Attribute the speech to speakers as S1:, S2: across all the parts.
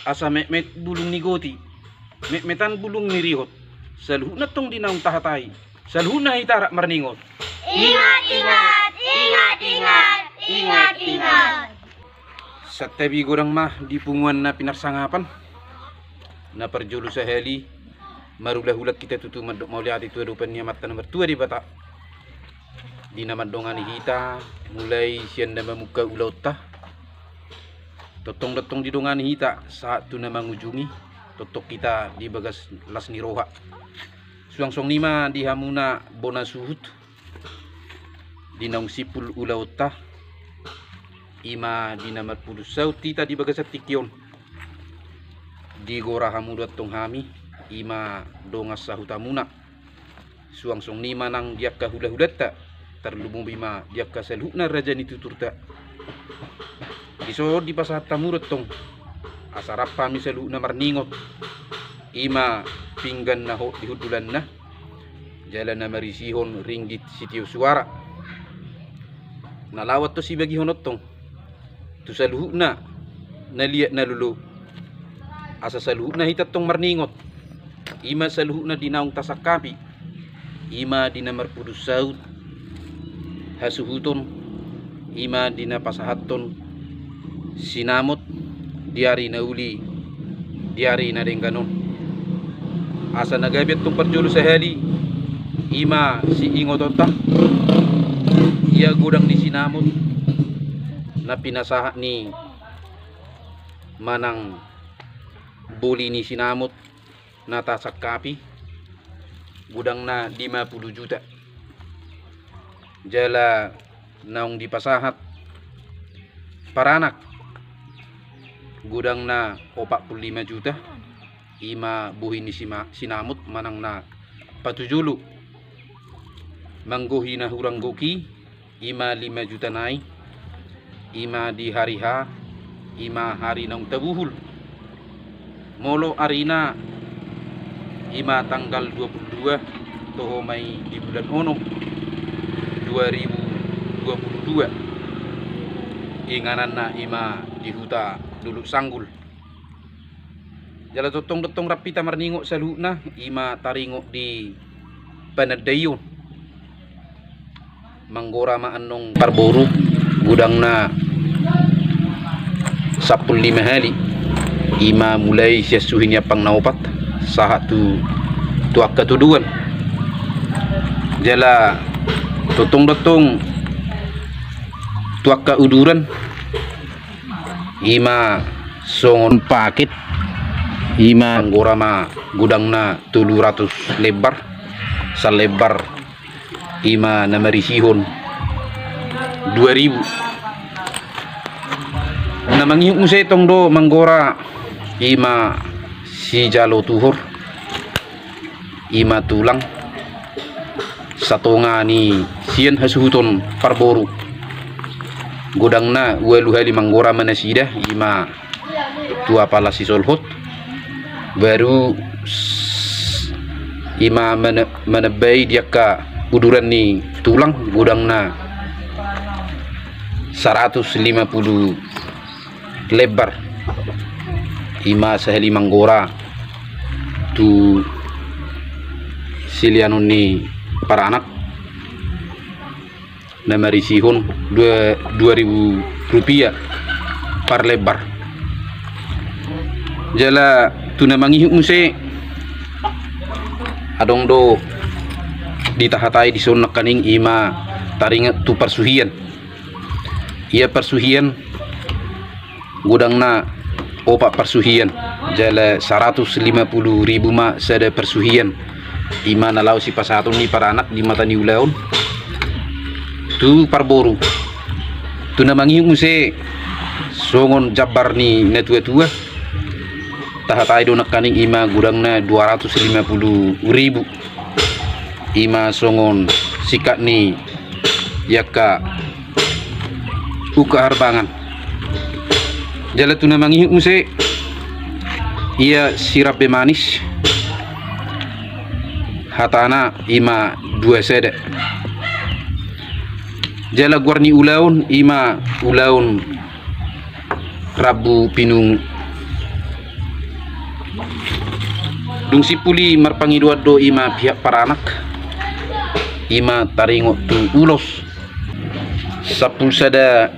S1: asa met bulung ni goti metan bulung ni rihot salhuna tong dinaung tahatay salhuna hitara marningot.
S2: Ingat, ingat, ingat, ingat, ingat, ingat.
S1: Sa tabi gorang mah di punguan na pinarsangapan na perjulu sa heli marulah hulat kita tutu madok mauliati tu rupan niya mata nomor 2 di bata di nama dongan hita mulai sian na mamuka ulaut ta totong di dongan hita saat tu na mangujungi totok kita di bagas las ni roha suang nima di hamuna bona suhut di naung sipul ulaut ta ima di nama pudus saut tita di bagas tikyon di gora hamudat tong hami ima dongas sahutamuna suang nima nang diak kahula-hulat ta terlumung bima diak kaselhukna raja ni tuturta iso di pasat tamurut tong asarapa misalhukna marningot ima pinggan na ho dihudulan na jalan na marisihon ringgit sitio suara nalawat to si bagi honot tong tu salhukna naliat na lulu asa salhukna hitat tong marningot ima salhukna dinaung tasakapi ima dinamar pudus saut hasuhuton ima dina pasahaton sinamot diari na uli diari na rengganon asa nagabiat tong perjulu sa heli ima si ingotota ia gudang ni sinamot na pinasaha ni manang buli ni sinamot na tasakapi gudang na 50 juta jala naung dipasahat paranak gudang na 45 juta ima buhi ni sinamot manang na patujulu mangguhi na hurang goki ima 5 juta nai ima di hari ha ima hari naung tabuhul molo arina ima tanggal 22 toho may di bulan Onom 2022 inganan na ima di huta dulu sanggul jala totong rapita marningo sa luna ima taringo di panadayon manggora maanong parboru gudang na 15 hali ima mulai siyasuhin niya pang naupat saha tu akatuduan jala totong tuak kauduran ima songon pakit ima anggora ma gudang na 700 lebar sa lebar ima na marisihon 2000 na mangyuk mo sa itong do manggora ima si jalo tuhor ima tulang satu nga ni sian hasuhuton parboru gudang na walu hali manggora manasida ima tua pala si solhot baru ima manabay dia ka uduran ni tulang gudang na 150 lebar ima sahali manggora tu silianon ni para anak na marisihon 2000 rupiah par lebar jala tu na mangihuk muse adong do ditahatay di sonak kaning ima taringat tu persuhian ia persuhian gudang na opak persuhian jala 150.000 ma sada persuhian ima na law si pasaton ni para anak di mata ni ulaon tu parboru tu na mangihuk muse songon jabar ni netua-tua tahatay do nakaning ima gudang na 250.000 ima songon sikat ni yaka uka harbangan jala tu na mangihuk muse ia sirap bemanis hatana ima 2 sedek jala guarni ulaun ima ulaun rabu pinung Dung sipuli marpangiduad do ima pihak para anak ima taringo tu ulos sapul sada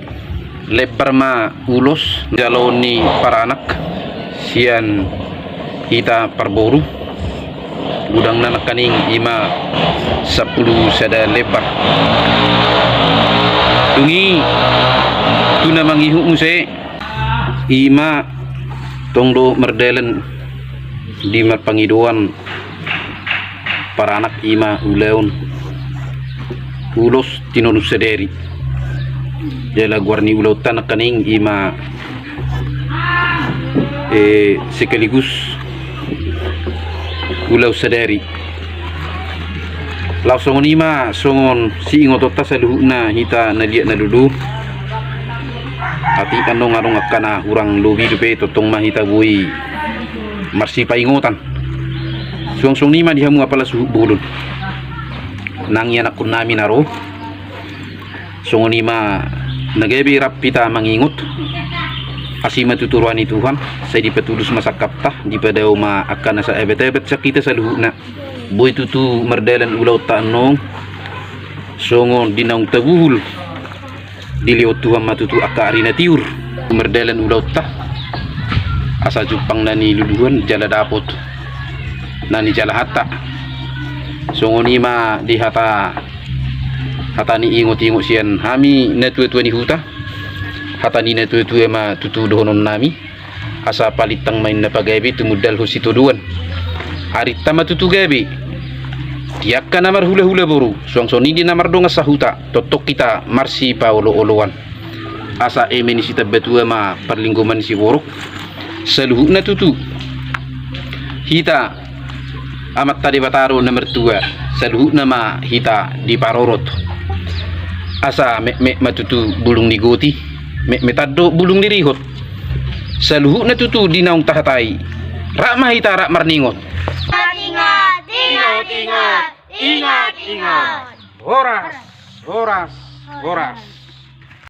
S1: lebar ma ulos jaloni para anak sian hita parboru udang nanak kaning ima 10 sada lebar dungi tuna mangihu muse ima tongdo merdelen di marpangiduan para anak ima uleon ulos tinonus sederi jala guarni ulau tanak kaning ima sekaligus ulau sederi langsung ima songon si ingotota saluhna hita naliat na dulu ati kanong arong akana urang lubi dupe totong mahita bui marsi paingotan suang-suang nima dihamu apala suhu bulun nangyan akun namin aro songon nima nagabi rapita mangingot asima tuturuan ni Tuhan saya dipetulus masakapta dipadaw ma akan sa ebet-ebet sa kita sa luhuna boy tutu merdalan ulaw tanong songon dinaung tabuhul diliot Tuhan matutu akari na tiur merdalan ulaw ta asa jupang nani luluhan jala dapot nani jala hata songon ima di hata ni ingot-ingot sian hami na tuwa-tuwa ni huta hata ni na tuwa-tuwa ma tutudohonon nami asa palitang main na pagabi tumudal husito duan harita matutu gabi tiyak ka namar hula-hula boru suang-suang ni namar donga sa huta totok kita marsi pa olo-oloan asa emeni sita betua ma perlingkuman si borok seluhuk na tutu hita amat tadi bataro nomor 2 seluhuk nama hita di parorot asa mek matutu bulung digoti mek metado bulung dirihot seluhuk na tutu di naung tahatai rak mahita rak marningot
S2: Ingat, ingat, ingat, ingat, ingat.
S1: horas horas horas